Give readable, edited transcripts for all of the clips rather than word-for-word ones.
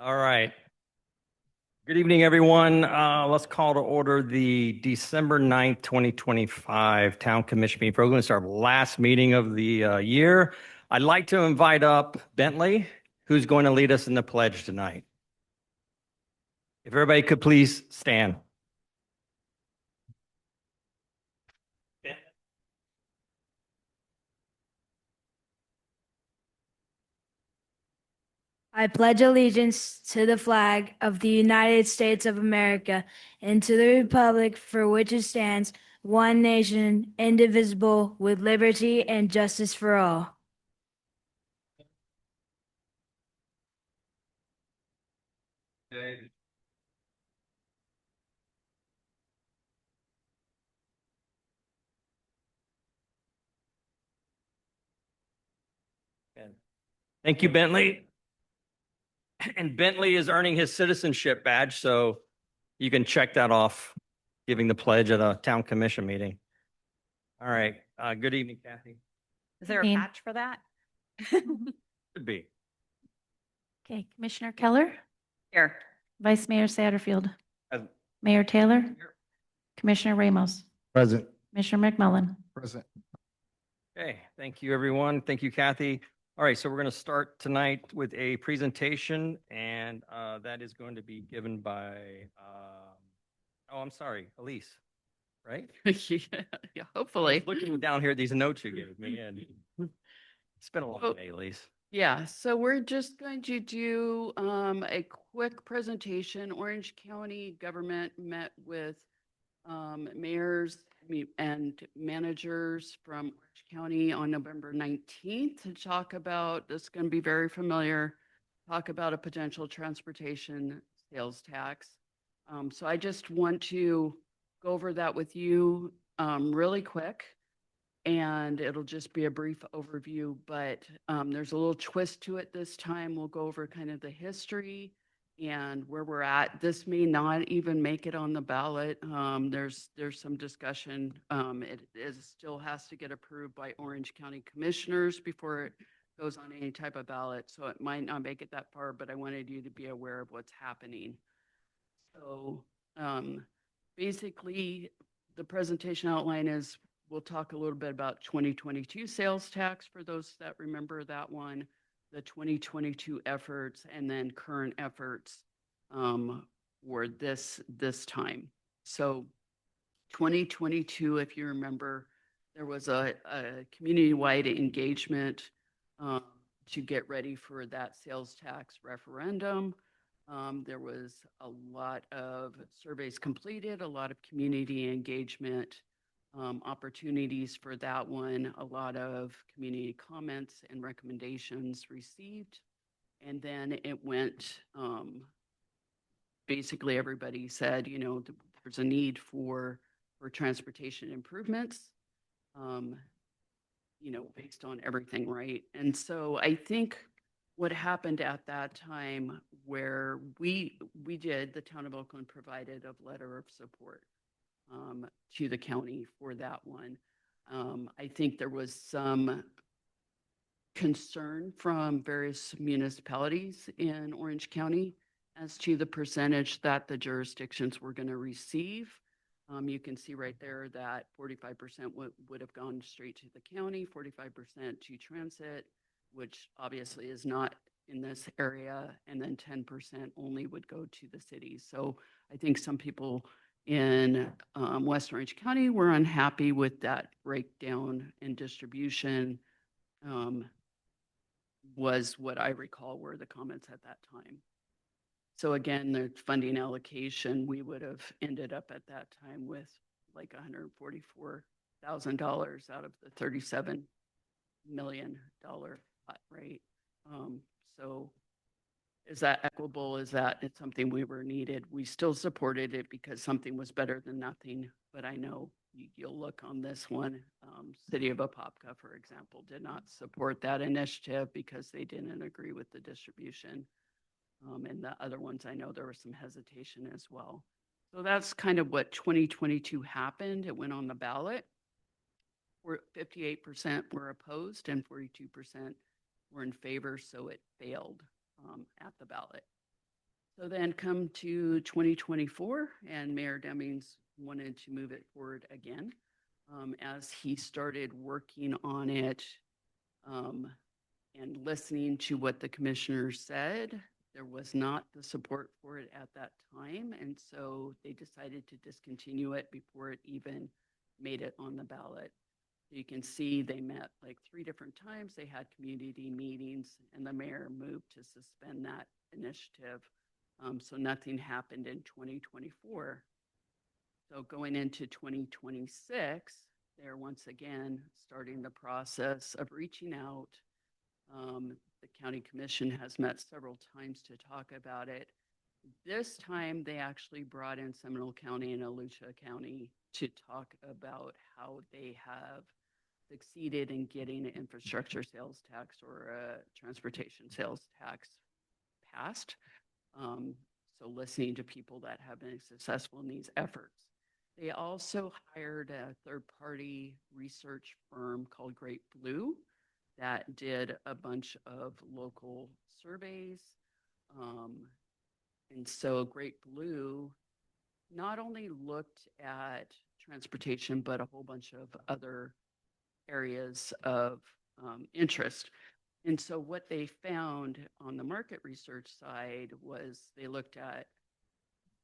All right. Good evening, everyone. Let's call to order the December 9th, 2025 Town Commission meeting. We're going to start our last meeting of the year. I'd like to invite up Bentley, who's going to lead us in the pledge tonight. If everybody could please stand. I pledge allegiance to the flag of the United States of America and to the republic for which it stands, one nation, indivisible, with liberty and justice for all. Thank you, Bentley. And Bentley is earning his citizenship badge, so you can check that off, giving the pledge at a town commission meeting. All right. Good evening, Kathy. Is there a Ian. patch for that? Could be. Okay, Commissioner Keller, Here. Vice Mayor Satterfield, Present. Mayor Taylor, Commissioner Ramos, Present. Commissioner McMullen. Present. Okay, thank you, everyone. Thank you, Kathy. All right, so we're going to start tonight with a presentation, and that is going to be given by, I'm sorry, Elise, right? Yeah, hopefully. Looking down here at these notes you gave me, and it's been a long Oh. day, Elise. Yeah, so we're just going to do a quick presentation. Orange County government met with mayors and managers from Orange County on November 19th to talk about, this is going to be very familiar, talk about a potential transportation sales tax. So I just want to go over that with you really quick. And it'll just be a brief overview, but there's a little twist to it this time. We'll go over kind of the history and where we're at. This may not even make it on the ballot. There's some discussion. Still has to get approved by Orange County commissioners before it goes on any type of ballot. So it might not make it that far, but I wanted you to be aware of what's happening. So basically, the presentation outline is we'll talk a little bit about 2022 sales tax for those that remember that one, the 2022 efforts, and then current efforts for this time. So 2022, if you remember, there was a community-wide engagement to get ready for that sales tax referendum. There was a lot of surveys completed, a lot of community engagement opportunities for that one, a lot of community comments and recommendations received. And then it went, basically everybody said, there's a need for transportation improvements, based on everything, right? And so I think what happened at that time where the town of Oakland provided a letter of support to the county for that one. I think there was some concern from various municipalities in Orange County as to the percentage that the jurisdictions were going to receive. You can see right there that 45% would have gone straight to the county, 45% to transit, which obviously is not in this area, and then 10% only would go to the cities. So I think some people in West Orange County were unhappy with that breakdown and distribution, was what I recall were the comments at that time. So again, the funding allocation, we would have ended up at that time with like $144,000 out of the $37 million rate. So is that equitable? Is that it's something we were needed? We still supported it because something was better than nothing. But I know you'll look on this one. City of Apopka, for example, did not support that initiative because they didn't agree with the distribution. And the other ones, I know there was some hesitation as well. So that's kind of what 2022 happened. It went on the ballot. 58% were opposed and 42% were in favor, so it failed at the ballot. So then come to 2024, and Mayor Demings wanted to move it forward again. As he started working on it, and listening to what the commissioners said, there was not the support for it at that time. And so they decided to discontinue it before it even made it on the ballot. You can see they met like 3 different times. They had community meetings, and the mayor moved to suspend that initiative. So nothing happened in 2024. So going into 2026, they're once again starting the process of reaching out. The county commission has met several times to talk about it. This time, they actually brought in Seminole County and Volusia County to talk about how they have succeeded in getting an infrastructure sales tax or a transportation sales tax passed. So listening to people that have been successful in these efforts. They also hired a third-party research firm called Great Blue that did a bunch of local surveys. And so Great Blue not only looked at transportation, but a whole bunch of other areas of interest. And so what they found on the market research side was they looked at,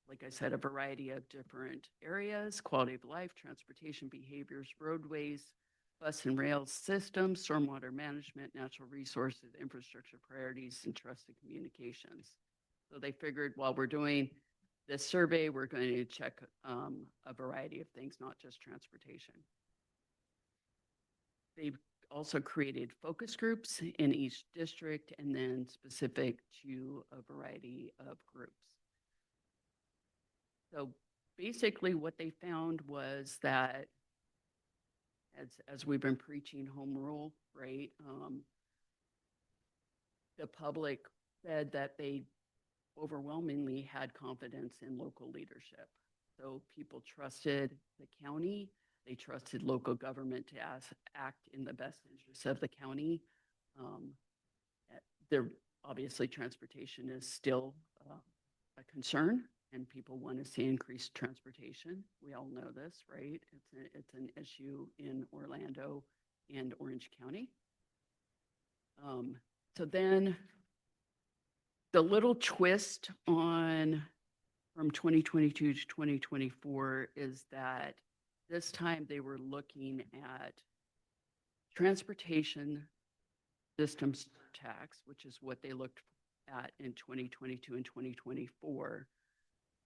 like I said, a variety of different areas: quality of life, transportation behaviors, roadways, bus and rail systems, stormwater management, natural resources, infrastructure priorities, and trusted communications. So they figured while we're doing this survey, we're going to check a variety of things, not just transportation. They've also created focus groups in each district and then specific to a variety of groups. So basically what they found was that as we've been preaching home rule, right? The public said that they overwhelmingly had confidence in local leadership. So people trusted the county. They trusted local government to act in the best interests of the county. There, obviously, transportation is still a concern, and people want to see increased transportation. We all know this, right? It's an issue in Orlando and Orange County. So then the little twist on from 2022 to 2024 is that this time they were looking at transportation systems tax, which is what they looked at in 2022 and 2024.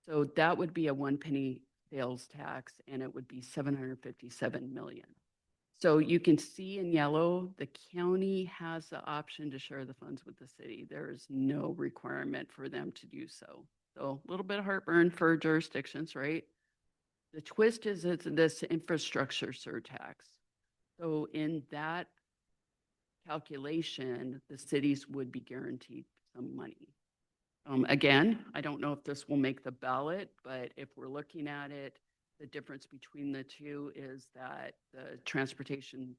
So that would be a 1 penny sales tax, and it would be 757 million. So you can see in yellow, the county has the option to share the funds with the city. There is no requirement for them to do so. So a little bit of heartburn for jurisdictions, right? The twist is it's this infrastructure surtax. So in that calculation, the cities would be guaranteed some money. Again, I don't know if this will make the ballot, but if we're looking at it, the difference between the two is that the transportation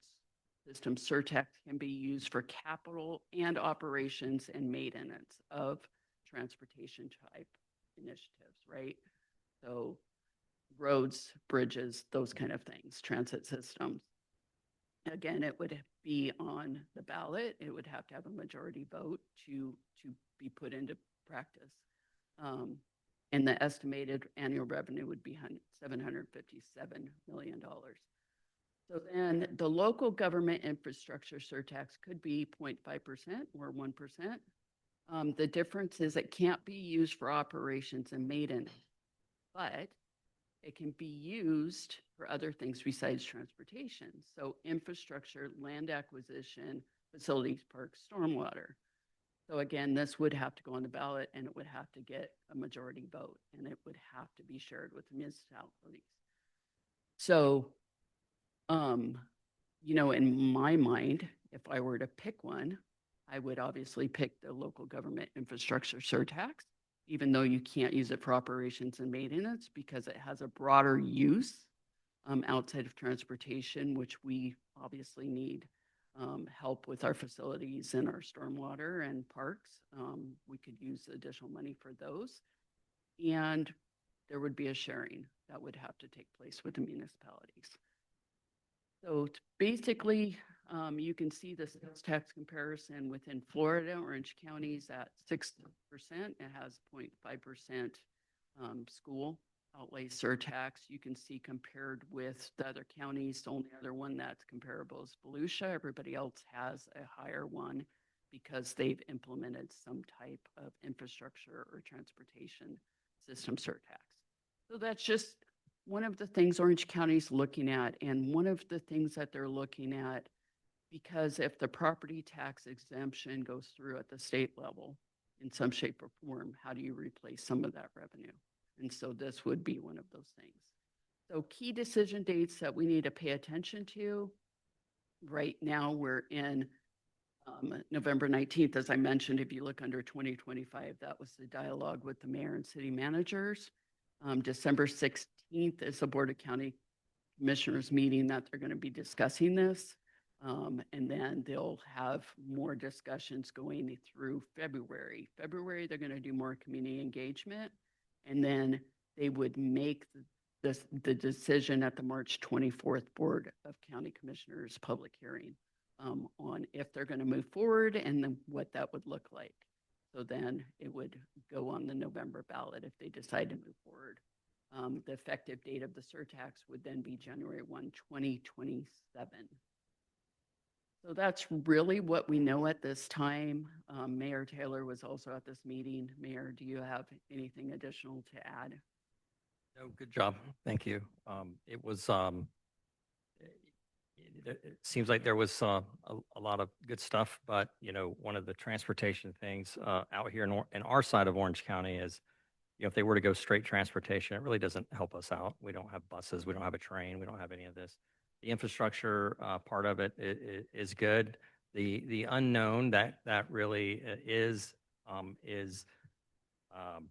system surtax can be used for capital and operations and maintenance of transportation type initiatives, right? So roads, bridges, those kind of things, transit systems. Again, it would be on the ballot. It would have to have a majority vote to be put into practice. And the estimated annual revenue would be $757 million. So then the local government infrastructure surtax could be 0.5% or 1%. The difference is it can't be used for operations and maintenance, but it can be used for other things besides transportation. So infrastructure, land acquisition, facilities, parks, stormwater. So again, this would have to go on the ballot, and it would have to get a majority vote, and it would have to be shared with the municipalities. So, you know, in my mind, if I were to pick one, I would obviously pick the local government infrastructure surtax, even though you can't use it for operations and maintenance because it has a broader use outside of transportation, which we obviously need. help with our facilities and our stormwater and parks. We could use additional money for those. And there would be a sharing that would have to take place with the municipalities. So basically, you can see the sales tax comparison within Florida. Orange County's at 6%. It has 0.5% school outlay surtax. You can see compared with the other counties, the only other one that's comparable is Volusia. Everybody else has a higher one because they've implemented some type of infrastructure or transportation system surtax. So that's just one of the things Orange County's looking at, and one of the things that they're looking at, because if the property tax exemption goes through at the state level in some shape or form, how do you replace some of that revenue? And so this would be one of those things. So key decision dates that we need to pay attention to. Right now, we're in November 19th. As I mentioned, if you look under 2025, that was the dialogue with the mayor and city managers. December 16th is the Board of County Commissioners meeting that they're going to be discussing this. And then they'll have more discussions going through February. February, they're going to do more community engagement. And then they would make the decision at the March 24th Board of County Commissioners public hearing on if they're going to move forward and then what that would look like. So then it would go on the November ballot if they decide to move forward. The effective date of the surtax would then be January 1, 2027. So that's really what we know at this time. Mayor Taylor was also at this meeting. Mayor, do you have anything additional to add? No, good job. Thank you. It was, it seems like there was a lot of good stuff, but one of the transportation things out here in our side of Orange County is, if they were to go straight transportation, it really doesn't help us out. We don't have buses, we don't have a train, we don't have any of this. The infrastructure part of it is good. The unknown that really is well,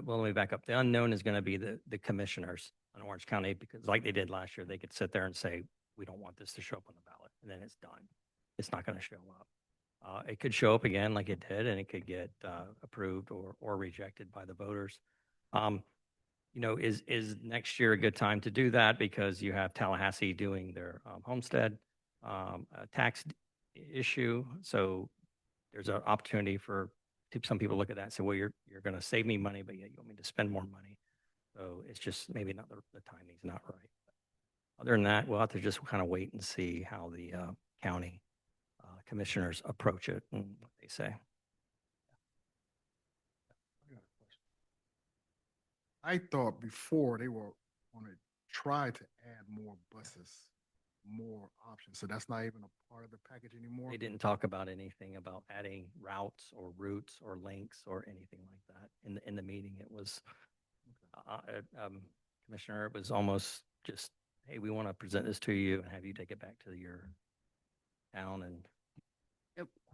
let me back up. The unknown is going to be the commissioners in Orange County, because like they did last year, they could sit there and say, we don't want this to show up on the ballot, and then it's done. It's not going to show up. It could show up again like it did, and it could get approved or rejected by the voters. Is next year a good time to do that, because you have Tallahassee doing their homestead tax issue. So there's an opportunity for some people look at that and say, well, you're going to save me money, but yet you want me to spend more money. So it's just maybe not the timing's not right. But other than that, we'll have to just kind of wait and see how the county commissioners approach it and what they say. I thought before they were going to try to add more buses, more options. So that's not even a part of the package anymore. They didn't talk about anything about adding routes or links or anything like that in the meeting. It was, Commissioner, it was almost just, hey, we want to present this to you and have you take it back to your town. And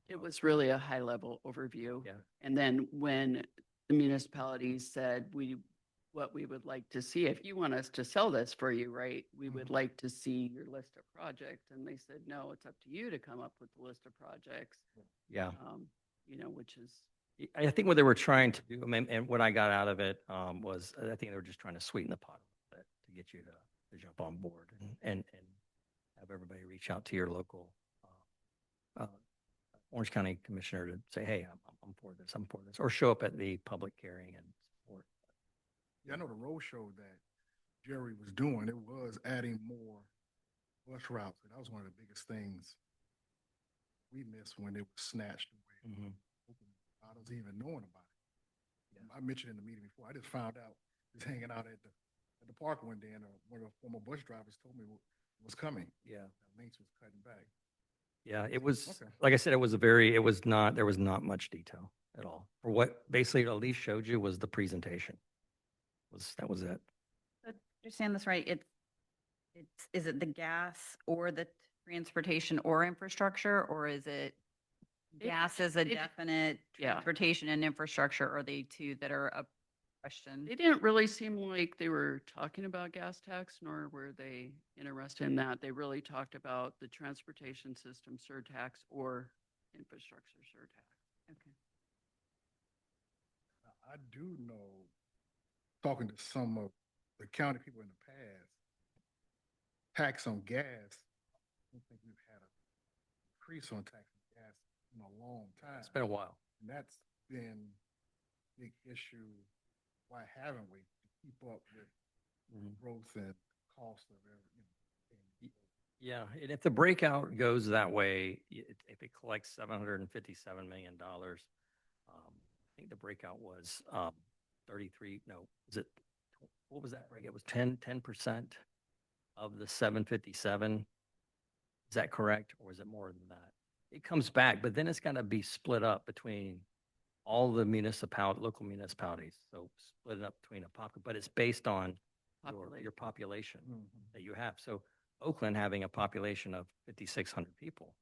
It was really a high level overview. yeah, And then when the municipalities said, what we would like to see, if you want us to sell this for you, right, we would like to see your list of projects. And they said, no, it's up to you to come up with the list of projects. yeah. Which is. I think what they were trying to do, and what I got out of it was, I think they were just trying to sweeten the pot a little bit to get you to jump on board and have everybody reach out to your local Orange County commissioner to say, hey, I'm for this, I'm for this, or show up at the public hearing and support. Yeah, I know the road show that Jerry was doing, it was adding more bus routes. And that was one of the biggest things we missed when it was snatched away. Mm-hmm. I was even knowing about it. Yeah. I mentioned in the meeting before, I just found out, just hanging out at the park one day, and one of the former bus drivers told me what was coming. Yeah. Links was cutting back. Yeah, it was, Okay. like I said, there was not much detail at all. For what basically Elise showed you was the presentation. That was it. Understand this right? Is it the gas or the transportation or infrastructure, or is it gas as a definite Yeah. transportation and infrastructure? Are they two that are question. They didn't really seem like they were talking about gas tax, nor were they interested in that. They really talked about the transportation system surtax or infrastructure surtax. Okay. I do know, talking to some of the county people in the past, tax on gas, I don't think we've had an increase on tax on gas in a long time. It's been a while. And that's been a big issue. Why haven't we to keep up with growth and cost of everything? Yeah, and if the breakout goes that way, if it collects $757 million, I think the breakout was 33, no, is it, what was that break? It was 10% of the 757. Is that correct? Or is it more than that? It comes back, but then it's got to be split up between all the local municipalities. So split it up between a pocket, but it's based on your population that you have. So Oakland having a population of 5,600 people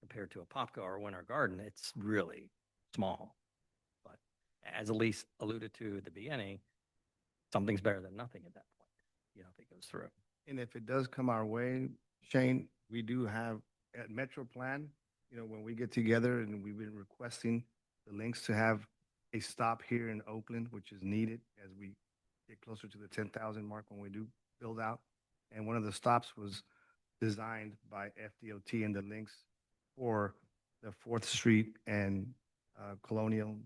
compared to Apopka or Winter Garden, it's really small. But as Elise alluded to at the beginning, something's better than nothing at that point, if it goes through. And if it does come our way, Shane, we do have at Metro Plan, when we get together and we've been requesting the links to have a stop here in Oakland, which is needed as we get closer to the 10,000 mark when we do build out. And one of the stops was designed by FDOT and the links for the 4th Street and Colonial,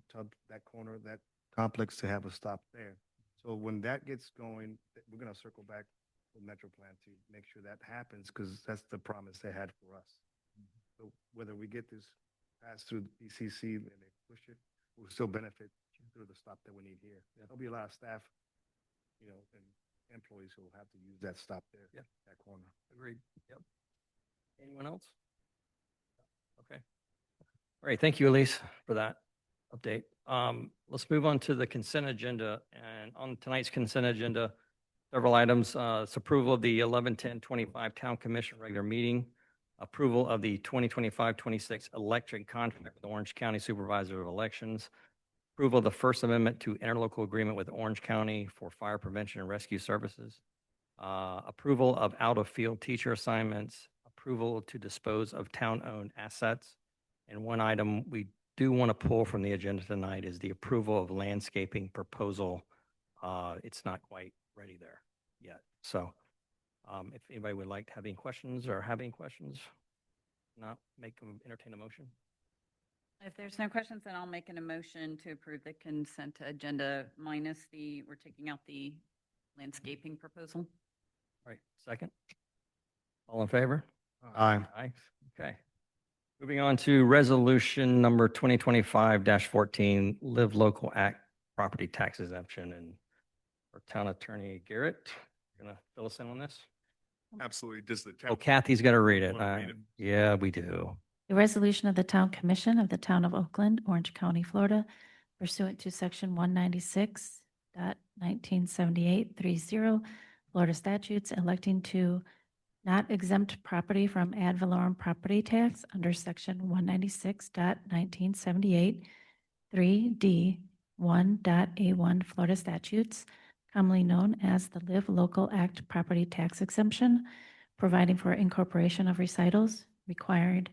that corner, that complex to have a stop there. So when that gets going, we're going to circle back with Metro Plan to make sure that happens because that's the promise they had for us. So whether we get this passed through the PCC and they push it, we'll still benefit through the stop that we need here. There'll be a lot of staff, and employees who will have to use that stop there, that corner. Agreed. Yep. Anyone else? Okay. All right. Thank you, Elise, for that update. Let's move on to the consent agenda. And on tonight's consent agenda, several items. It's approval of the 11/10/25 Town Commission regular meeting, approval of the 2025-26 electric contract with Orange County Supervisor of Elections, approval of the First Amendment to interlocal agreement with Orange County for fire prevention and rescue services, approval of out-of-field teacher assignments, approval to dispose of town-owned assets. And one item we do want to pull from the agenda tonight is the approval of landscaping proposal. It's not quite ready there yet. So if anybody would like to have any questions or have any questions, not entertain a motion. If there's no questions, then I'll make an emotion to approve the consent agenda minus we're taking out the landscaping proposal. All right, second. All in favor? Aye. Aye. Okay. Moving on to resolution number 2025-14, Live Local Act Property Tax Exemption. And our town attorney, Garrett, you're going to fill us in on this? Absolutely. Does the Oh, town? Kathy's got to read it. Wanna read it? Yeah, we do. A resolution of the Town Commission of the Town of Oakland, Orange County, Florida, pursuant to Section 196.197830 Florida statutes, electing to not exempt property from ad valorem property tax under Section 196.1978 3D 1.A1 Florida statutes, commonly known as the Live Local Act Property Tax Exemption, providing for incorporation of recitals, required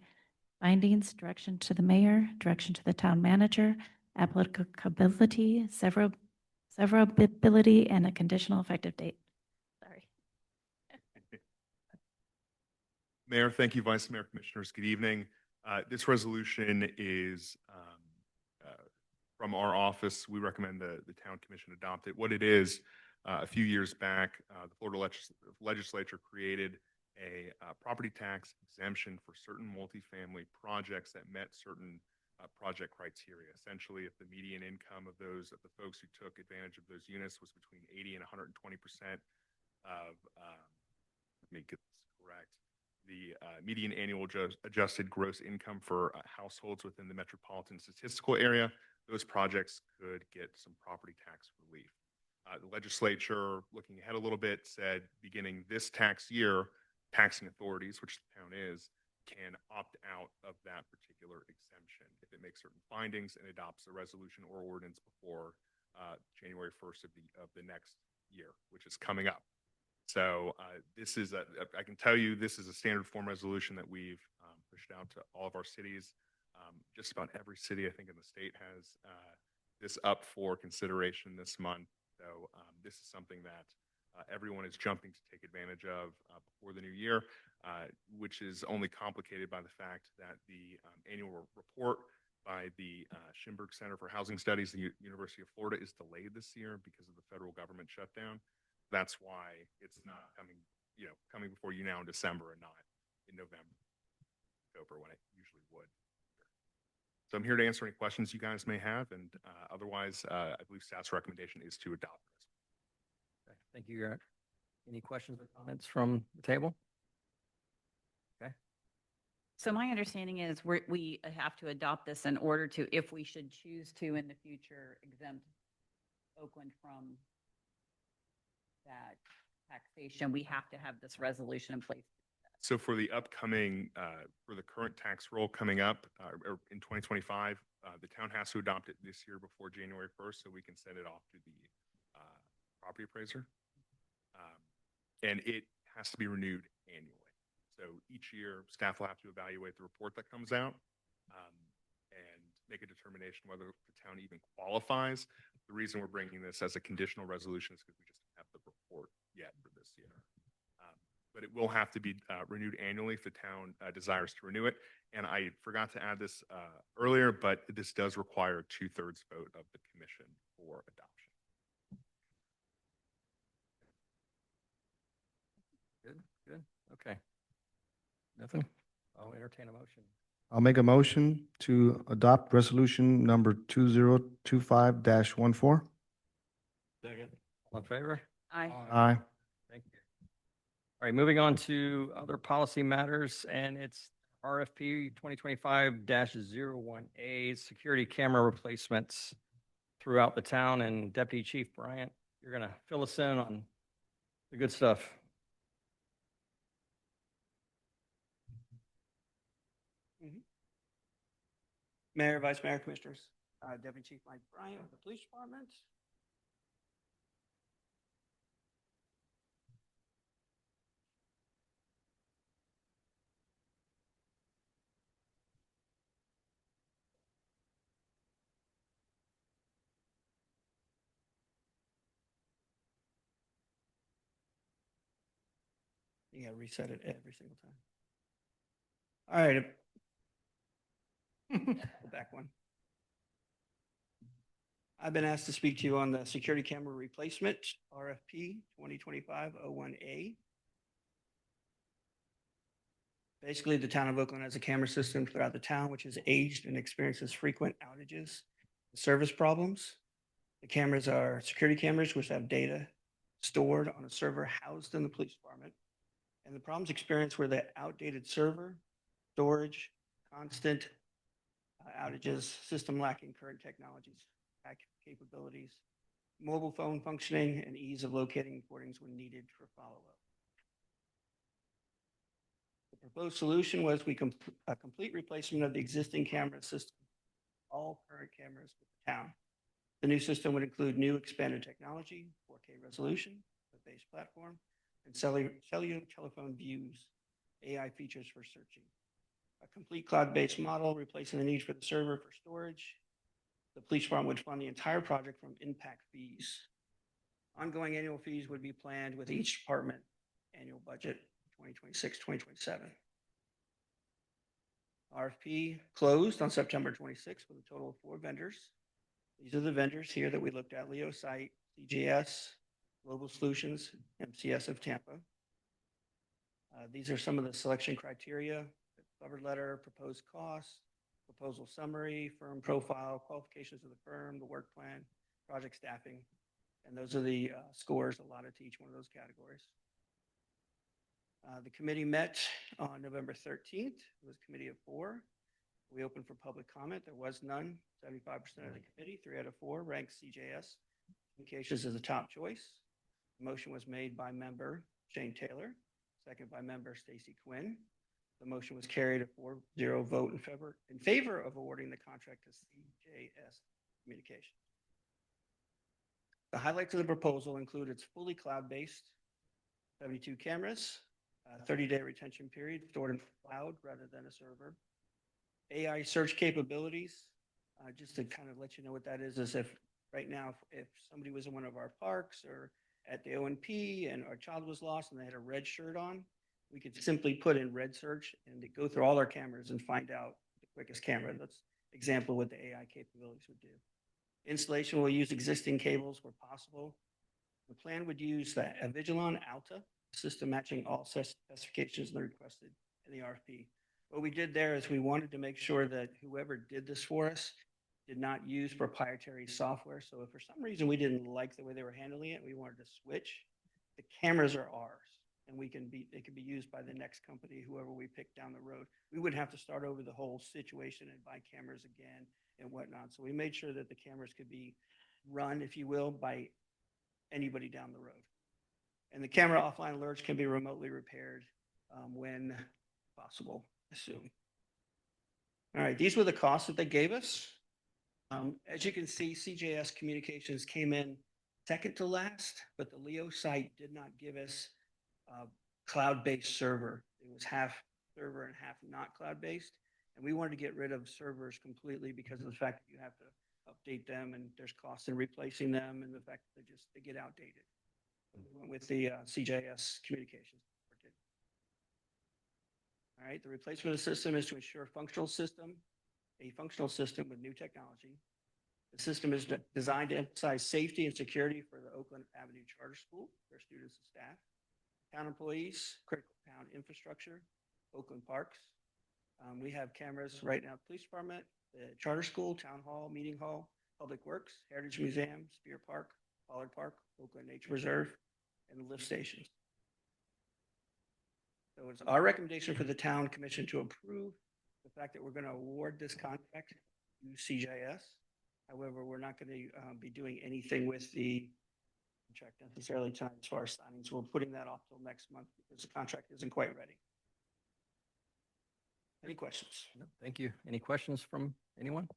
findings, direction to the mayor, direction to the town manager, applicability, severability, and a conditional effective date. Sorry. Mayor, thank you. Vice Mayor, Commissioners, good evening. This resolution is from our office. We recommend the Town Commission adopt it. What it is, a few years back, the Florida legislature created a property tax exemption for certain multifamily projects that met certain project criteria. Essentially, if the median income of the folks who took advantage of those units was between 80 and 120% of, let me get this correct, the median annual adjusted gross income for households within the metropolitan statistical area, those projects could get some property tax relief. The legislature, looking ahead a little bit, said beginning this tax year, taxing authorities, which the town is, can opt out of that particular exemption if it makes certain findings and adopts a resolution or ordinance before January 1st of the next year, which is coming up. So this is I can tell you this is a standard form resolution that we've pushed out to all of our cities. Just about every city I think in the state has this up for consideration this month. So this is something that everyone is jumping to take advantage of before the new year, which is only complicated by the fact that the annual report by the Schimberg Center for Housing Studies, the University of Florida, is delayed this year because of the federal government shutdown. That's why it's not coming before you now in December and not in November, October, when it usually would. So I'm here to answer any questions you guys may have, and otherwise, I believe staff's recommendation is to adopt this. Okay, thank you, Eric. Any questions or comments from the table? Okay, So my understanding is we have to adopt this in order to, if we should choose to in the future, exempt Oakland from that taxation, we have to have this resolution in place. So for the upcoming, for the current tax roll coming up or in 2025, the town has to adopt it this year before January 1st, so we can send it off to the property appraiser. And it has to be renewed annually. So each year, staff will have to evaluate the report that comes out and make a determination whether the town even qualifies. The reason we're bringing this as a conditional resolution is because we just don't have the report yet for this year. But it will have to be renewed annually if the town desires to renew it. And I forgot to add this earlier, but this does require a 2/3 vote of the commission for adoption. good, okay. Nothing? I'll entertain a motion. I'll make a motion to adopt resolution number 2025-14. Second. All in favor? Aye. Thank you. All right, moving on to other policy matters, and it's RFP 2025-01A, security camera replacements throughout the town. And Deputy Chief Bryant, you're going to fill us in on the good stuff. Mayor, Vice Mayor, Commissioners, Deputy Chief Mike Bryant with the Police Department. You gotta reset it every single time. All right. The back one. I've been asked to speak to you on the security camera replacement, RFP 2025-01A. Basically, the town of Oakland has a camera system throughout the town, which is aged and experiences frequent outages and service problems. The cameras are security cameras, which have data stored on a server housed in the police department. And the problems experienced were the outdated server, storage, constant outages, system lacking current technologies, capabilities, mobile phone functioning, and ease of locating recordings when needed for follow-up. The proposed solution was a complete replacement of the existing camera system, all current cameras with the town. The new system would include new expanded technology, 4K resolution, a base platform, and cellular telephone views, AI features for searching. A complete cloud-based model replacing the need for the server for storage. The police department would fund the entire project from impact fees. Ongoing annual fees would be planned with each department annual budget 2026, 2027. RFP closed on September 26th with a total of 4 vendors. These are the vendors here that we looked at: Leo Site, CJS, Global Solutions, MCS of Tampa. These are some of the selection criteria: cover letter, proposed costs, proposal summary, firm profile, qualifications of the firm, the work plan, project staffing. And those are the scores allotted to each one of those categories. The committee met on November 13th. It was a committee of 4. We opened for public comment. There was none. 75% of the committee, 3 out of 4, ranked CJS Communications as a top choice. The motion was made by member Shane Taylor, second by member Stacy Quinn. The motion was carried a 4-0 vote in favor of awarding the contract to CJS Communications. The highlights of the proposal include it's fully cloud-based, 72 cameras, 30-day retention period stored in the cloud rather than a server. AI search capabilities, just to kind of let you know what that is if right now, if somebody was in one of our parks or at the ONP and our child was lost and they had a red shirt on, we could simply put in red search and go through all our cameras and find out the quickest camera. That's example of what the AI capabilities would do. Installation will use existing cables where possible. The plan would use the Avigilon Alta system matching all specifications that are requested in the RFP. What we did there is we wanted to make sure that whoever did this for us did not use proprietary software. So if for some reason we didn't like the way they were handling it, we wanted to switch, the cameras are ours and they can be used by the next company, whoever we pick down the road. We wouldn't have to start over the whole situation and buy cameras again and whatnot. So we made sure that the cameras could be run, if you will, by anybody down the road. And the camera offline alerts can be remotely repaired when possible, assume. All right, these were the costs that they gave us. As you can see, CJS Communications came in second to last, but the Leo site did not give us a cloud-based server. It was half server and half not cloud-based. And we wanted to get rid of servers completely because of the fact that you have to update them and there's costs in replacing them and the fact that they get outdated. We went with the CJS Communications. All right, the replacement of the system is to ensure a functional system with new technology. The system is designed to emphasize safety and security for the Oakland Avenue Charter School, their students and staff, town employees, critical town infrastructure, Oakland parks. We have cameras right now, police department, the charter school, town hall, meeting hall, public works, Heritage Museum, Spear Park, Pollard Park, Oakland Nature Reserve, and the lift stations. So it's our recommendation for the town commission to approve the fact that we're going to award this contract to CJS. However, we're not going to be doing anything with the contract necessarily tonight as far as signings. We're putting that off till next month because the contract isn't quite ready. Any questions? No, thank you. Any questions from anyone?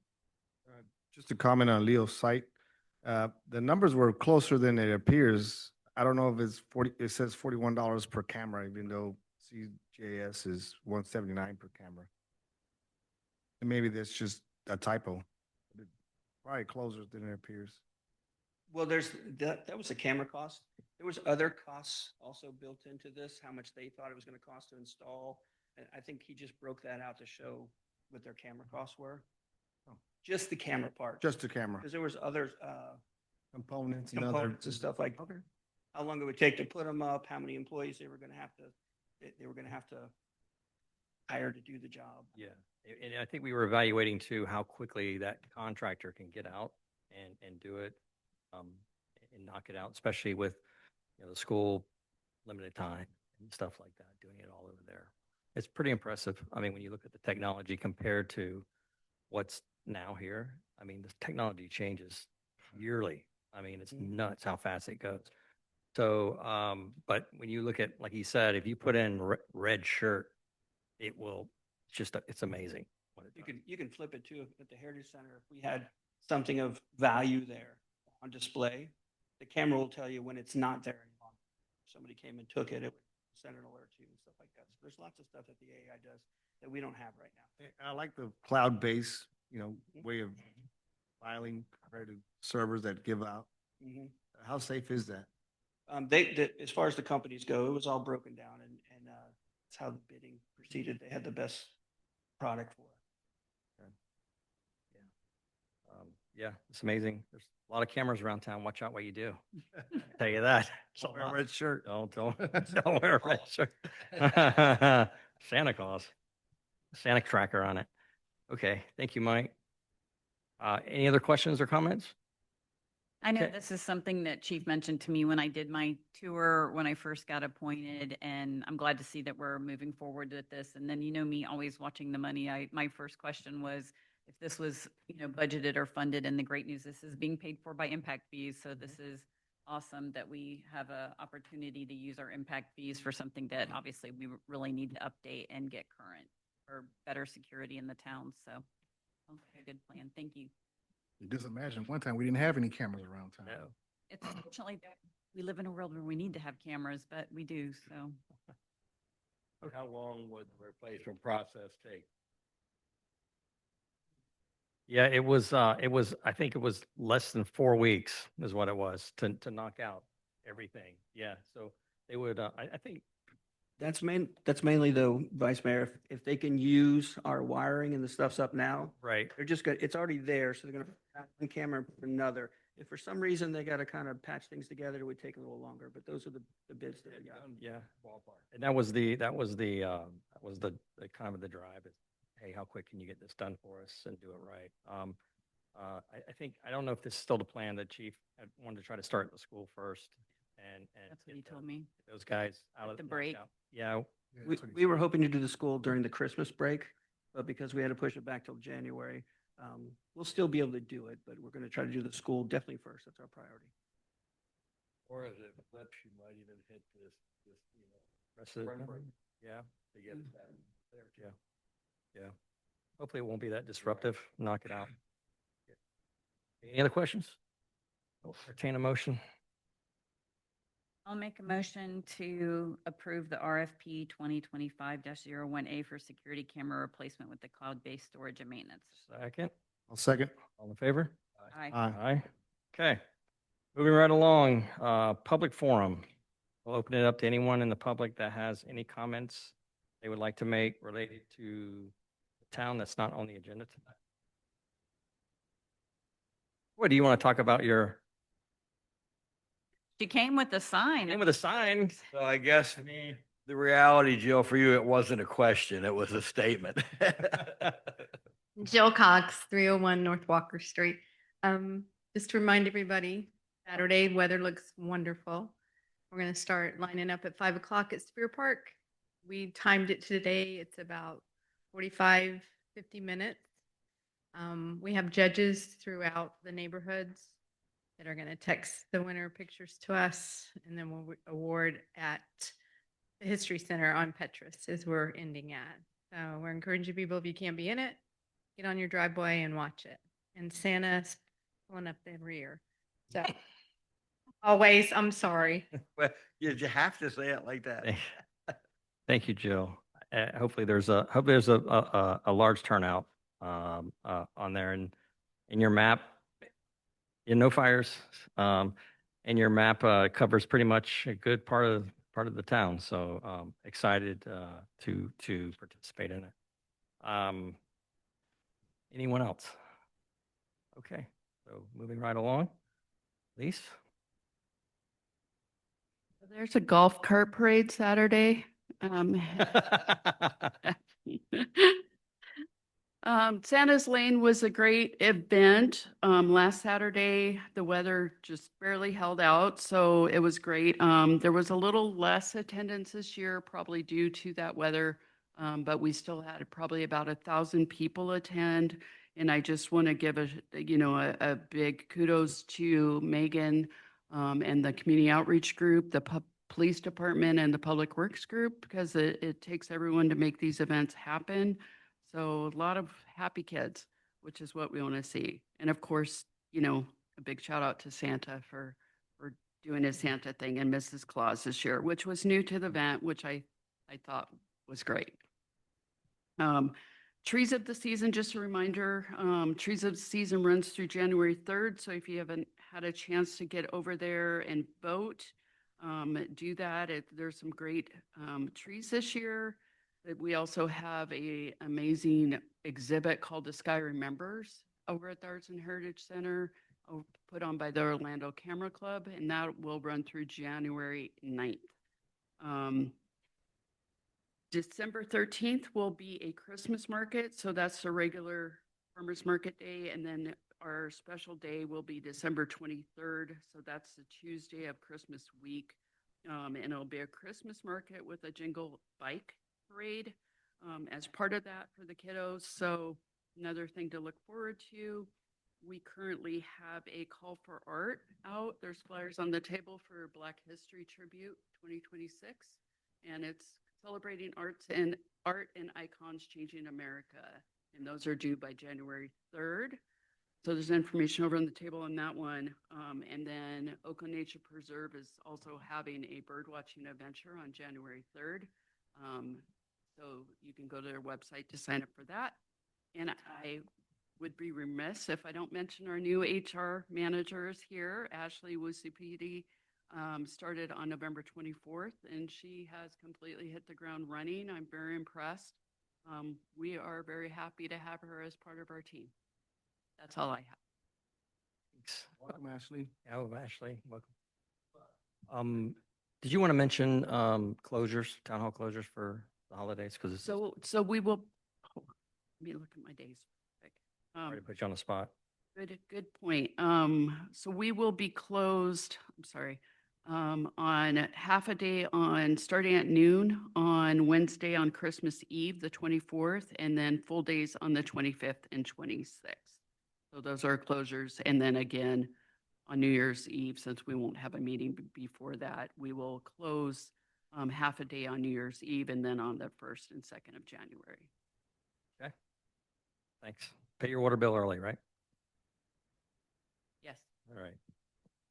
Just to comment on Leo's site, the numbers were closer than it appears. I don't know if it's 40, it says $41 per camera, even though CJS is $179 per camera. And maybe that's just a typo. Probably closer than it appears. Well, that was a camera cost. There was other costs also built into this, how much they thought it was going to cost to install. And I think he just broke that out to show what their camera costs were. Oh. Just the camera part. Just the camera. Because there was other Components components and stuff like Okay. how long it would take to put them up, how many employees they were going to have to hire to do the job. Yeah. And I think we were evaluating too, how quickly that contractor can get out and do it, and knock it out, especially with, the school limited time and stuff like that, doing it all over there. It's pretty impressive. I mean, when you look at the technology compared to what's now here, I mean, the technology changes yearly. I mean, it's nuts how fast it goes. So, but when you look at, like he said, if you put in red shirt, it will it's amazing. What it does. You can flip it too at the Heritage Center. If we had something of value there on display, the camera will tell you when it's not there anymore. If somebody came and took it, it would send an alert to you and stuff like that. So there's lots of stuff that the AI does that we don't have right now. I like the cloud-based, way of filing compared to servers that give out. Mhm. How safe is that? As far as the companies go, it was all broken down and that's how the bidding proceeded. They had the best product for it. Yeah, it's amazing. There's a lot of cameras around town. Watch out what you do. I'll tell you that. It's a Wear a lot. red shirt. Don't wear a red shirt. Santa Claus, Santa tracker on it. Okay, thank you, Mike. Any other questions or comments? I know Okay. this is something that Chief mentioned to me when I did my tour when I first got appointed, and I'm glad to see that we're moving forward with this. And then, me always watching the money. My first question was if this was, budgeted or funded, and the great news, this is being paid for by impact fees. So this is awesome that we have an opportunity to use our impact fees for something that obviously we really need to update and get current for better security in the town. So sounds like a good plan. Thank you. Just imagine one time we didn't have any cameras around town. No. it's unfortunately, we live in a world where we need to have cameras, but we do, so. How long would the replacement process take? Yeah, it was, I think it was less than 4 weeks is what it was to knock out everything. Yeah, so they would, I think, That's mainly though, Vice Mayor, if they can use our wiring and the stuff's up now, right. they're just gonna, it's already there, so they're gonna put one camera and put another. If for some reason they gotta kind of patch things together, it would take a little longer, but those are the bids that we got. Yeah, ballpark. And that was the kind of the drive is, hey, how quick can you get this done for us and do it right? I think, I don't know if this is still the plan, the chief had wanted to try to start the school first and. That's what get he told me. Those guys out At of the knocked break. out. Yeah, Yeah, We, that's what he we were said. hoping to do the school during the Christmas break, but because we had to push it back till January, we'll still be able to do it, but we're gonna try to do the school definitely first. That's our priority. Or if it flips, you might even hit this, rest of spring the, break yeah, to get that there. yeah. Hopefully it won't be that disruptive. Knock it out. Any other questions? Entertain a motion. I'll make a motion to approve the RFP 2025-01A for security camera replacement with the cloud-based storage and maintenance. Second, I'll second. all in favor? Aye. Aye. Okay. Moving right along, public forum. We'll open it up to anyone in the public that has any comments they would like to make related to the town that's not on the agenda tonight. What, do you want to talk about your, She came with a sign. name with a sign? So I guess the reality, Jill, for you, it wasn't a question, it was a statement. Jill Cox, 301 North Walker Street. Just to remind everybody, Saturday, weather looks wonderful. We're going to start lining up at 5 o'clock at Spear Park. We timed it today. It's about 45, 50 minutes. We have judges throughout the neighborhoods that are going to text the winner pictures to us, and then we'll award at the History Center on Petrus is we're ending at. So we're encouraging people, if you can't be in it, get on your driveway and watch it. And Santa's pulling up the rear. So always, I'm sorry. Well, you have to say it like that. Thank you, Jill. Hopefully there's a large turnout on there, and in your map, no fires. And your map covers pretty much a good part of the town. So excited to participate in it. Anyone else? Okay, so moving right along. Lise? There's a golf cart parade Saturday. Santa's Lane was a great event. Last Saturday, the weather just barely held out, so it was great. There was a little less attendance this year, probably due to that weather, but we still had probably about 1,000 people attend. And I just want to give a big kudos to Megan and the community outreach group, the police department, and the public works group, because it takes everyone to make these events happen. So a lot of happy kids, which is what we want to see. And of course, a big shout out to Santa for doing his Santa thing and Mrs. Claus this year, which was new to the event, which I thought was great. Trees of the Season, just a reminder, Trees of the Season runs through January 3rd. So if you haven't had a chance to get over there and vote, do that. There's some great trees this year. We also have a amazing exhibit called The Sky Remembers over at the Arts and Heritage Center, put on by the Orlando Camera Club, and that will run through January 9th. December 13th will be a Christmas market, so that's a regular farmers market day, and then our special day will be December 23rd, so that's the Tuesday of Christmas week, and it'll be a Christmas market with a jingle bike parade as part of that for the kiddos. So another thing to look forward to. We currently have a call for art out. There's flyers on the table for Black History Tribute 2026, and it's celebrating art and icons changing America. And those are due by January 3rd. So there's information over on the table on that one. And then Oakland Nature Preserve is also having a bird watching adventure on January 3rd. So you can go to their website to sign up for that. And I would be remiss if I don't mention our new HR managers here. Ashley Wusipidi started on November 24th, and she has completely hit the ground running. I'm very impressed. We are very happy to have her as part of our team. That's all I have. Thanks. Welcome, Ashley. Oh, Ashley, welcome. Did you want to mention closures, town hall closures for the holidays? Because it's So we will, hold on, let me look at my days. quick. sorry to put you on the spot. Good point. So we will be closed, I'm sorry, on half a day on, starting at noon on Wednesday on Christmas Eve, the 24th, and then full days on the 25th and 26th. So those are closures. And then again, on New Year's Eve, since we won't have a meeting before that, we will close half a day on New Year's Eve and then on the 1st and 2nd of January. Okay. Thanks. Pay your water bill early, right? Yes. All right.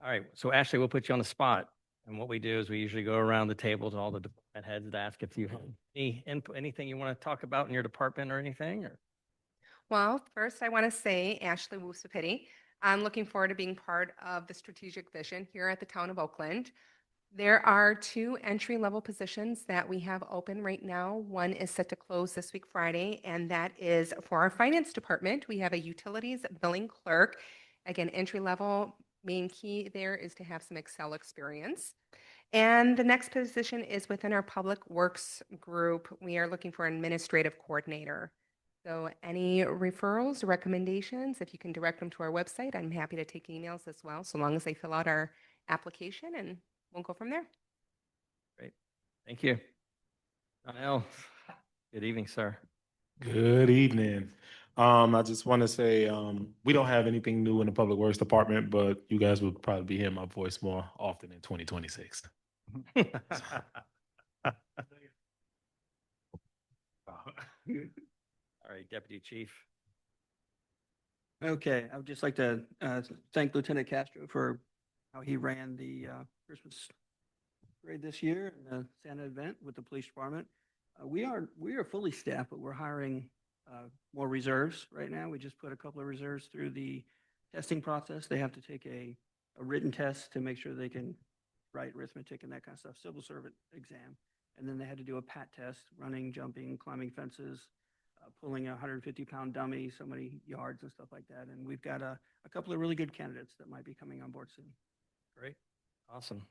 All right. So Ashley, we'll put you on the spot. And what we do is we usually go around the table to all the department heads to ask if you have any input, anything you want to talk about in your department or anything, or Well, first I want to say, Ashley Wusapiti, I'm looking forward to being part of the strategic vision here at the town of Oakland. There are 2 entry-level positions that we have open right now. One is set to close this week, Friday, and that is for our finance department. We have a utilities billing clerk. Again, entry-level, main key there is to have some Excel experience. And the next position is within our public works group. We are looking for an administrative coordinator. So any referrals, recommendations, if you can direct them to our website, I'm happy to take emails as well, so long as they fill out our application, and we'll go from there. great. Thank you. Donnell, good evening, sir. Good evening. I just want to say we don't have anything new in the Public Works Department, but you guys would probably be hearing my voice more often in 2026. All right, Deputy Chief. Okay, I would just like to thank Lieutenant Castro for how he ran the Christmas parade this year and the Santa event with the police department. We are fully staffed, but we're hiring more reserves right now. We just put a couple of reserves through the testing process. They have to take a written test to make sure they can write arithmetic and that kind of stuff, civil servant exam. And then they had to do a PAT test, running, jumping, climbing fences, pulling a 150-pound dummy, so many yards and stuff like that. And we've got a couple of really good candidates that might be coming on board soon. Great. Awesome.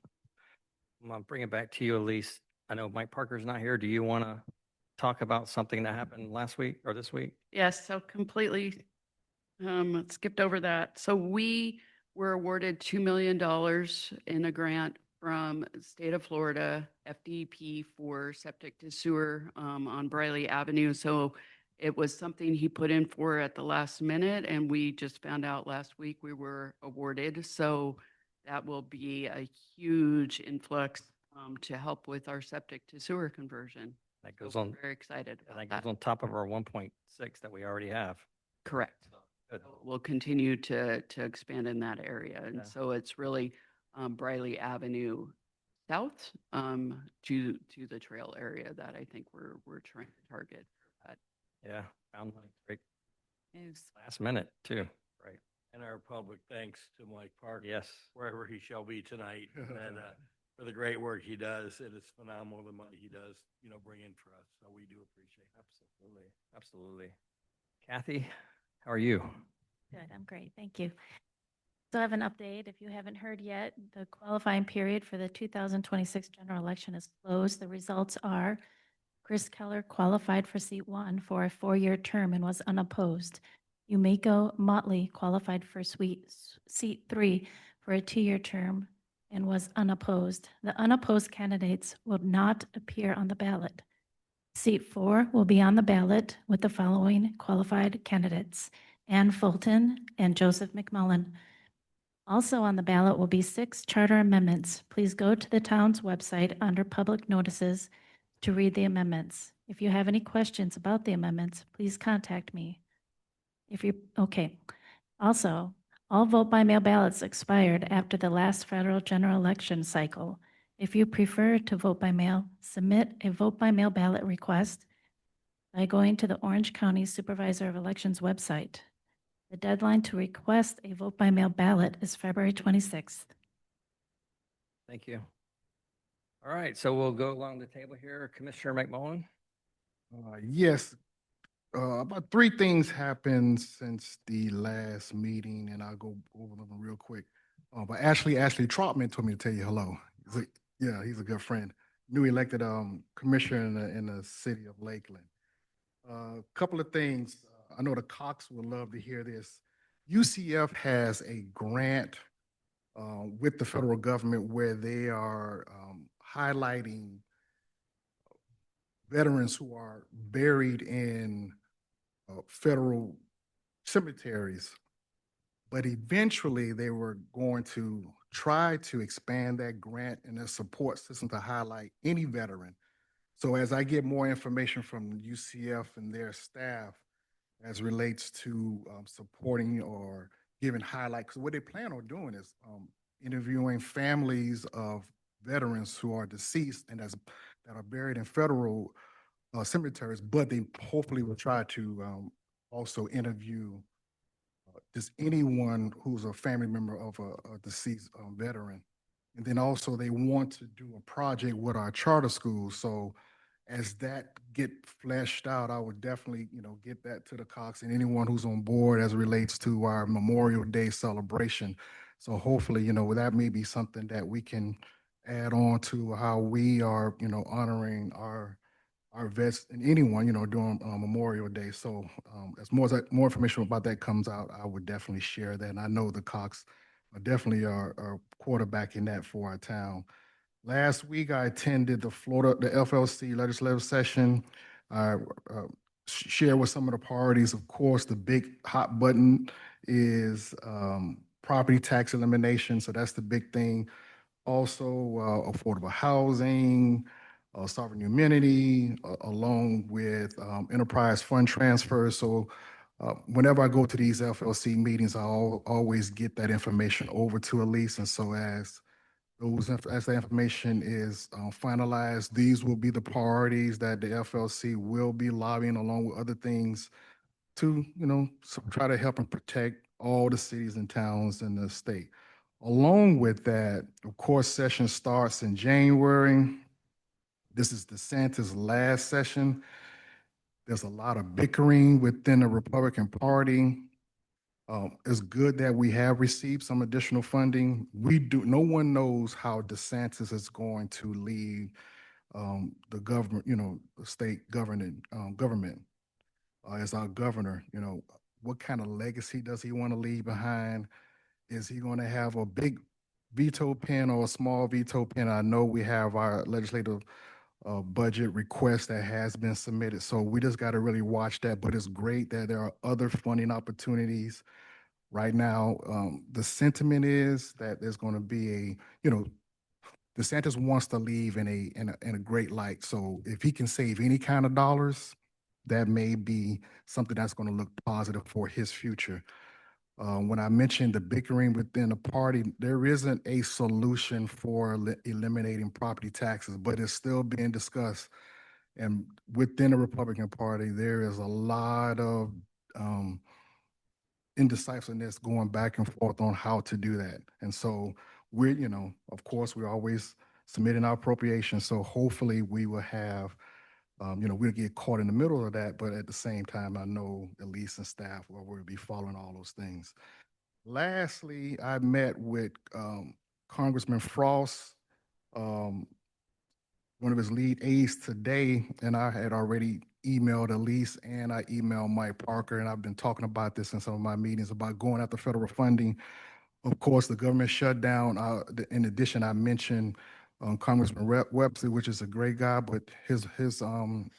I'm going to bring it back to you, Elise. I know Mike Parker's not here. Do you want to talk about something that happened last week or this week? Yes, so completely skipped over that. So we were awarded $2 million in a grant from the state of Florida, FDP, for septic to sewer on Briley Avenue. So it was something he put in for at the last minute, and we just found out last week we were awarded. So that will be a huge influx to help with our septic to sewer conversion. That goes So on. we're very excited about That that. goes on top of our 1.6 that we already have. Correct. Good. We'll continue to expand in that area. And Yeah. so it's really Briley Avenue South to the trail area that I think we're trying to target. Yeah. Found money. Great. News. Last minute too. Right. And our public thanks to Mike Parker. Yes. Wherever he shall be tonight, and for the great work he does. It is phenomenal the money he does, bring in for us. So we do appreciate it. Absolutely. Absolutely. Kathy, how are you? Good, I'm great, thank you. So I have an update. If you haven't heard yet, the qualifying period for the 2026 general election is closed. The results are Chris Keller qualified for seat 1 for a 4-year term and was unopposed. Yumiko Motley qualified for seat 3 for a 2-year term and was unopposed. The unopposed candidates will not appear on the ballot. Seat 4 will be on the ballot with the following qualified candidates: Ann Fulton and Joseph McMullen. Also on the ballot will be 6 charter amendments. Please go to the town's website under public notices to read the amendments. If you have any questions about the amendments, please contact me. Okay. Also, all vote by mail ballots expired after the last federal general election cycle. If you prefer to vote by mail, submit a vote by mail ballot request by going to the Orange County Supervisor of Elections website. The deadline to request a vote by mail ballot is February 26th. Thank you. All right, so we'll go along the table here. Commissioner McMullen? Yes, about three things happened since the last meeting, and I'll go over them real quick. But Ashley Trotman told me to tell you hello. Yeah, he's a good friend. New elected commissioner in the city of Lakeland. A couple of things. I know the Cox would love to hear this. UCF has a grant with the federal government where they are highlighting veterans who are buried in federal cemeteries. But eventually they were going to try to expand that grant and their support system to highlight any veteran. So as I get more information from UCF and their staff as relates to supporting or giving highlights, what they plan on doing is interviewing families of veterans who are deceased and that are buried in federal cemeteries, but they hopefully will try to also interview just anyone who's a family member of a deceased veteran. And then also they want to do a project with our charter schools. So as that get fleshed out, I would definitely, get that to the Cox and anyone who's on board as it relates to our Memorial Day celebration. So hopefully, that may be something that we can add on to how we are, honoring our vets and anyone, during Memorial Day. So as more information about that comes out, I would definitely share that. And I know the Cox definitely are quarterbacking that for our town. Last week, I attended the FLC legislative session. I shared with some of the parties. Of course, the big hot button is property tax elimination. So that's the big thing. Also, affordable housing, sovereign immunity, along with enterprise fund transfers. So whenever I go to these FLC meetings, I always get that information over to Elise. And so as the information is finalized, these will be the priorities that the FLC will be lobbying along with other things to, try to help and protect all the cities and towns in the state. Along with that, of course, session starts in January. This is DeSantis' last session. There's a lot of bickering within the Republican Party. It's good that we have received some additional funding. No one knows how DeSantis is going to lead the government, the state government as our governor. What kind of legacy does he want to leave behind? Is he going to have a big veto pen or a small veto pen? I know we have our legislative budget request that has been submitted. So we just got to really watch that. But it's great that there are other funding opportunities. Right now, the sentiment is that there's going to be DeSantis wants to leave in a great light. So if he can save any kind of dollars, that may be something that's going to look positive for his future. When I mentioned the bickering within the party, there isn't a solution for eliminating property taxes, but it's still being discussed. And within the Republican Party, there is a lot of indecisiveness going back and forth on how to do that. And so we're, of course, we're always submitting our appropriations. So hopefully we will have, we'll get caught in the middle of that. But at the same time, I know Elise and staff will be following all those things. Lastly, I met with Congressman Frost, one of his lead aides today, and I had already emailed Elise and I emailed Mike Parker, and I've been talking about this in some of my meetings about going after federal funding. Of course, the government shutdown. In addition, I mentioned Congressman Webster, which is a great guy, but his approach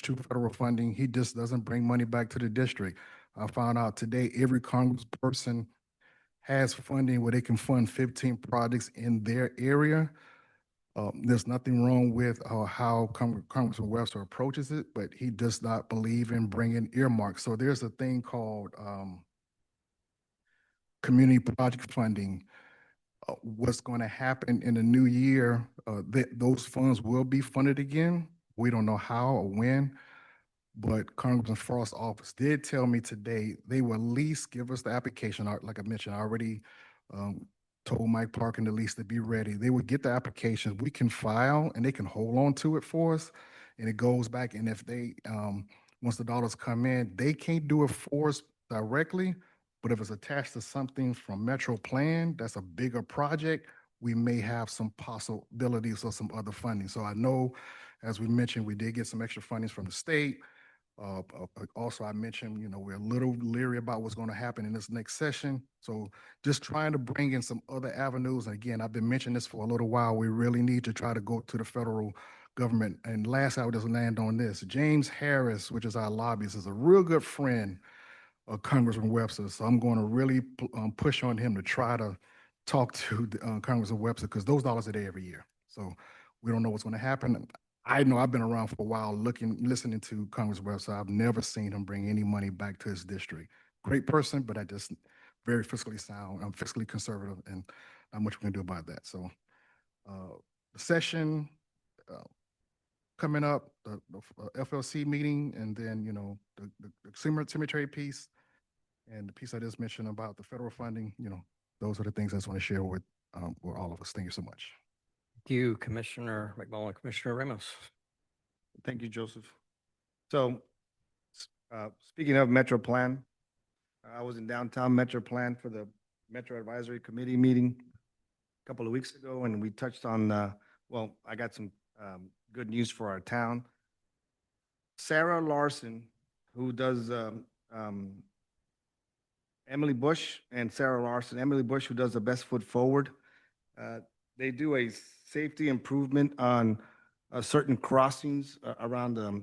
to federal funding, he just doesn't bring money back to the district. I found out today every congressperson has funding where they can fund 15 projects in their area. There's nothing wrong with how Congressman Webster approaches it, but he does not believe in bringing earmarks. So there's a thing called community project funding, what's going to happen in the new year, those funds will be funded again. We don't know how or when, but Congressman Frost's office did tell me today they will at least give us the application. Like I mentioned, I already told Mike Parker and the lease to be ready. They would get the application, we can file, and they can hold on to it for us, and it goes back. And if they, once the dollars come in, they can't do it for us directly, but if it's attached to something from Metro Plan, that's a bigger project, we may have some possibilities of some other funding. So I know, as we mentioned, we did get some extra fundings from the state. Also, I mentioned, we're a little leery about what's going to happen in this next session. So just trying to bring in some other avenues. And again, I've been mentioning this for a little while. We really need to try to go to the federal government. And last, I would just land on this. James Harris, which is our lobbyist, is a real good friend of Congressman Webster. So I'm going to really push on him to try to talk to Congressman Webster, because those dollars are there every year. So we don't know what's going to happen. I know I've been around for a while listening to Congressman Webster. I've never seen him bring any money back to his district. Great person, but I just very fiscally sound. I'm fiscally conservative, and not much we can do about that. So the session coming up, the FLC meeting, and then, the cemetery piece, and the piece I just mentioned about the federal funding, those are the things I just want to share with all of us. Thank you so much. Thank you, Commissioner McMullen. Commissioner Ramos. Thank you, Joseph. So, speaking of Metro Plan, I was in downtown Metro Plan for the Metro Advisory Committee meeting a couple of weeks ago, and we touched on, I got some good news for our town. Sarah Larson, who does Emily Bush and Sarah Larson, Emily Bush, who does the Best Foot Forward, they do a safety improvement on certain crossings around the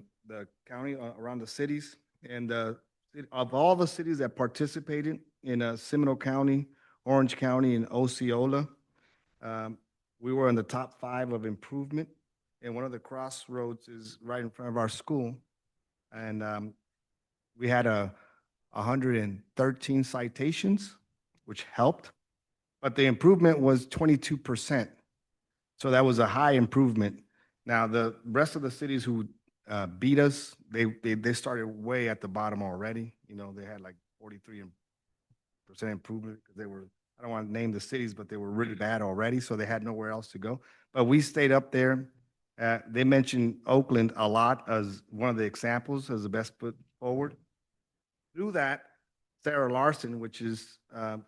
county, around the cities. And of all the cities that participated in Seminole County, Orange County, and Osceola, we were in the top 5 of improvement. And one of the crossroads is right in front of our school. And we had 113 citations, which helped, but the improvement was 22%. So that was a high improvement. Now, the rest of the cities who beat us, they started way at the bottom already. They had like 43% improvement because they were, I don't want to name the cities, but they were really bad already, so they had nowhere else to go. But we stayed up there. They mentioned Oakland a lot as one of the examples, as the best foot forward. Through that, Sarah Larson, which is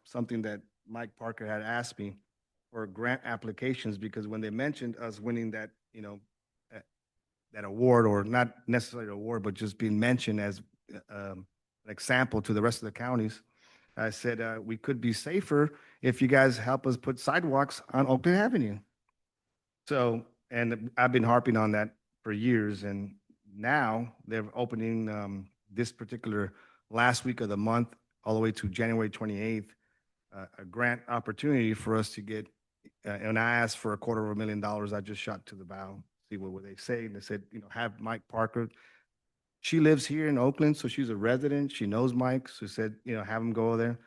something that Mike Parker had asked me for grant applications, because when they mentioned us winning that, that award, or not necessarily an award, but just being mentioned as an example to the rest of the counties, I said, we could be safer if you guys help us put sidewalks on Oakland Avenue. So, and I've been harping on that for years, and now they're opening this particular last week of the month, all the way to January 28th, a grant opportunity for us to get, and I asked for $250,000. I just shot to the bow, see what they say. And they said, have Mike Parker. She lives here in Oakland, so she's a resident. She knows Mike, so said, have him go there.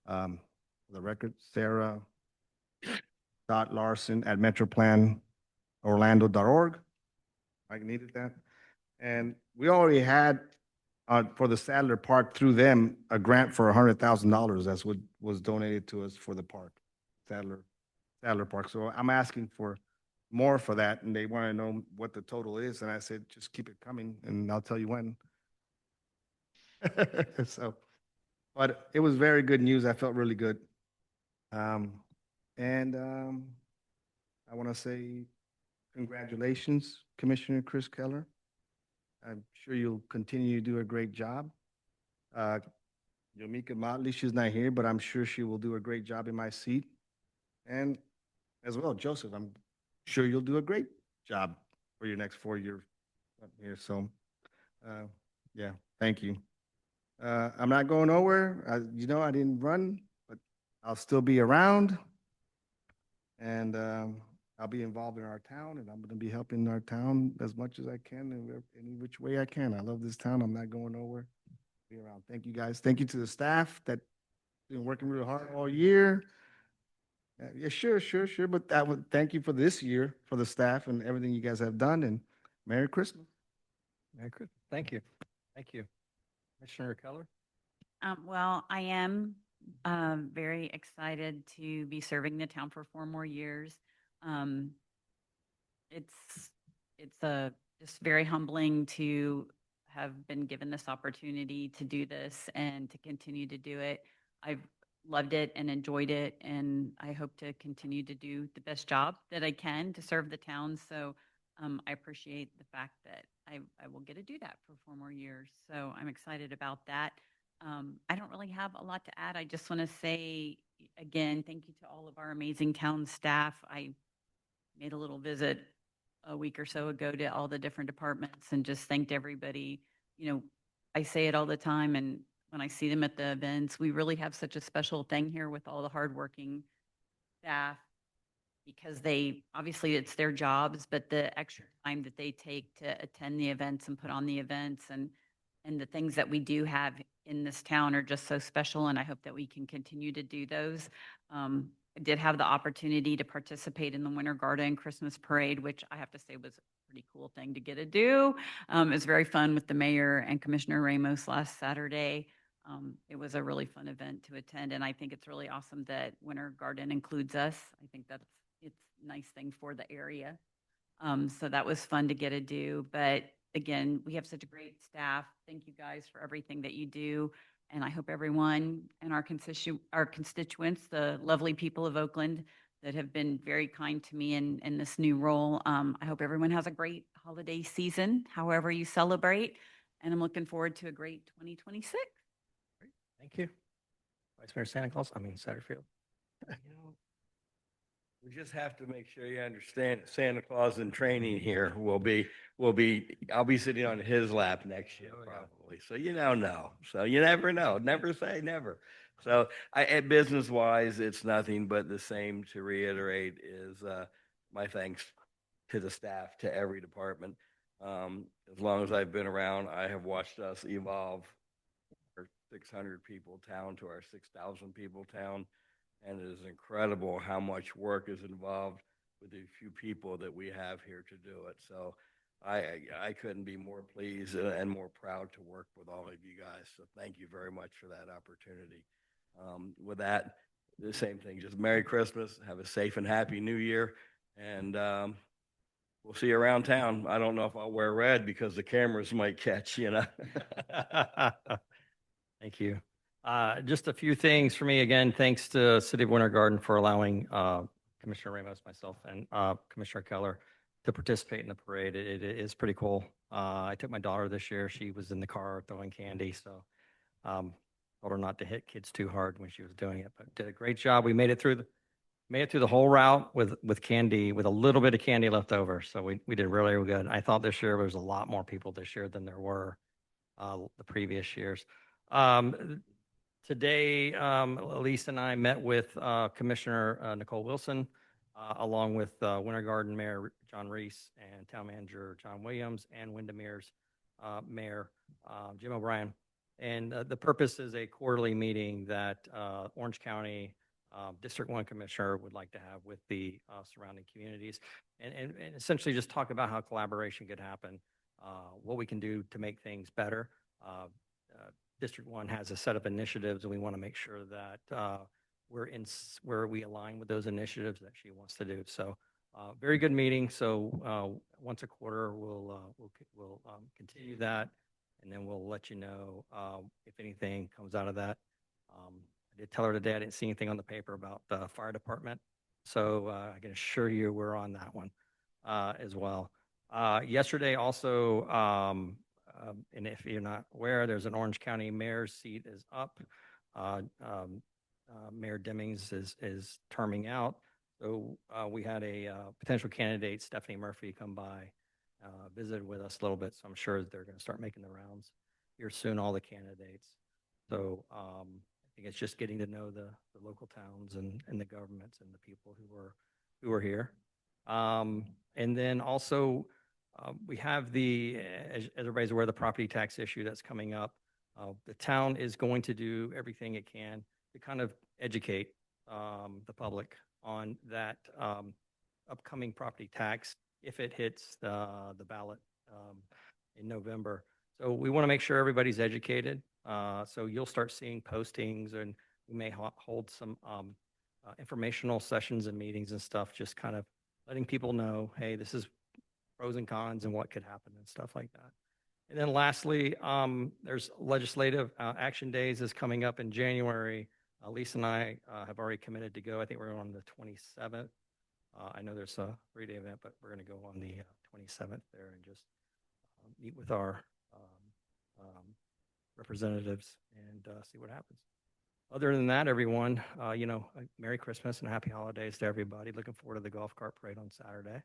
For the record, Sarah Larson at MetroPlanOrlando.org. Mike needed that. And we already had, for the Sadler Park, through them, a grant for $100,000. That's what was donated to us for the park, Sadler Park. So I'm asking for more for that, and they want to know what the total is. And I said, just keep it coming, and I'll tell you when. So, but it was very good news. I felt really good. I want to say congratulations, Commissioner Chris Keller. I'm sure you'll continue to do a great job. Yomika Motley, she's not here, but I'm sure she will do a great job in my seat. And as well, Joseph, I'm sure you'll do a great job for your next 4 years up here. So, yeah, thank you. I'm not going nowhere. I didn't run, but I'll still be around. And I'll be involved in our town, and I'm going to be helping our town as much as I can in any which way I can. I love this town. I'm not going nowhere. Be around. Thank you, guys. Thank you to the staff that been working real hard all year. Yeah, sure, sure, sure. But I would thank you for this year, for the staff and everything you guys have done, and Merry Christmas. Merry Christmas. Thank you. Thank you. Commissioner Keller? Well, I am very excited to be serving the town for 4 more years. Um, it's just very humbling to have been given this opportunity to do this and to continue to do it. I've loved it and enjoyed it, and I hope to continue to do the best job that I can to serve the town. So I appreciate the fact that I will get to do that for 4 more years. So I'm excited about that. I don't really have a lot to add. I just want to say again, thank you to all of our amazing town staff. I made a little visit a week or so ago to all the different departments and just thanked everybody. You know, I say it all the time, and when I see them at the events, we really have such a special thing here with all the hardworking staff, because they obviously it's their jobs, but the extra time that they take to attend the events and put on the events and the things that we do have in this town are just so special, and I hope that we can continue to do those. I did have the opportunity to participate in the Winter Garden Christmas Parade, which I have to say was a pretty cool thing to get to do. It was very fun with the mayor and Commissioner Ramos last Saturday. It was a really fun event to attend, and I think it's really awesome that Winter Garden includes us. I think it's a nice thing for the area. So that was fun to get to do. But again, we have such a great staff. Thank you guys for everything that you do. And I hope everyone and our constituents, the lovely people of Oakland that have been very kind to me in this new role. I hope everyone has a great holiday season, however you celebrate. And I'm looking forward to a great 2026. Thank you. Vice Mayor Satterfield. We just have to make sure you understand that Santa Claus in training here I'll be sitting on his lap next year probably. So you don't know. So you never know. Never say never. So business wise, it's nothing but the same to reiterate is my thanks to the staff, to every department. As long as I've been around, I have watched us evolve our 600 people town to our 6,000 people town. And it is incredible how much work is involved with the few people that we have here to do it. So I couldn't be more pleased and more proud to work with all of you guys. So thank you very much for that opportunity. With that, the same thing, just Merry Christmas, have a safe and happy New Year, and we'll see you around town. I don't know if I'll wear red because the cameras might catch, you know. Thank you. Just a few things for me. Again, thanks to City of Winter Garden for allowing Commissioner Ramos, myself, and Commissioner Keller to participate in the parade. It is pretty cool. I took my daughter this year. She was in the car throwing candy, so told her not to hit kids too hard when she was doing it, but did a great job. We made it through the whole route with candy, with a little bit of candy left over. So we did really good. I thought this year there was a lot more people this year than there were the previous years. Today, Elise and I met with Commissioner Nicole Wilson, along with Winter Garden Mayor John Reese and Town Manager John Williams and Windermere's Mayor Jim O'Brien. And the purpose is a quarterly meeting that Orange County District 1 Commissioner would like to have with the surrounding communities, and essentially just talk about how collaboration could happen, what we can do to make things better. District 1 has a set of initiatives, and we want to make sure that where we align with those initiatives that she wants to do. So very good meeting. So once a quarter, we'll continue that, and then we'll let you know if anything comes out of that. I did tell her today I didn't see anything on the paper about the fire department, so I can assure you we're on that one as well. Yesterday also, and if you're not aware, there's an Orange County mayor's seat is up. Mayor Demings is terming out. So we had a potential candidate, Stephanie Murphy, come by, visit with us a little bit. So I'm sure they're going to start making the rounds here soon, all the candidates. So I think it's just getting to know the local towns and the governments and the people who are here. And then also, we have as everybody's aware, the property tax issue that's coming up. The town is going to do everything it can to kind of educate the public on that upcoming property tax if it hits the ballot in November. So we want to make sure everybody's educated. So you'll start seeing postings, and we may hold some informational sessions and meetings and stuff, just kind of letting people know, hey, this is pros and cons and what could happen and stuff like that. And then lastly, there's legislative action days is coming up in January. Lisa and I have already committed to go. I think we're on the 27th. I know there's a 3-day event, but we're going to go on the 27th there and just meet with our representatives and see what happens. Other than that, everyone, Merry Christmas and Happy Holidays to everybody. Looking forward to the golf cart parade on Saturday.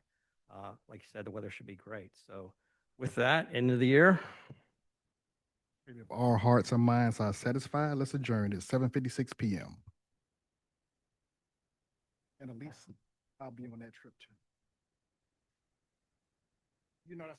Like you said, the weather should be great. So with that, end of the year. If all hearts and minds are satisfied, let's adjourn at 7:56 p.m. And Elise, I'll be on that trip too. You know, that's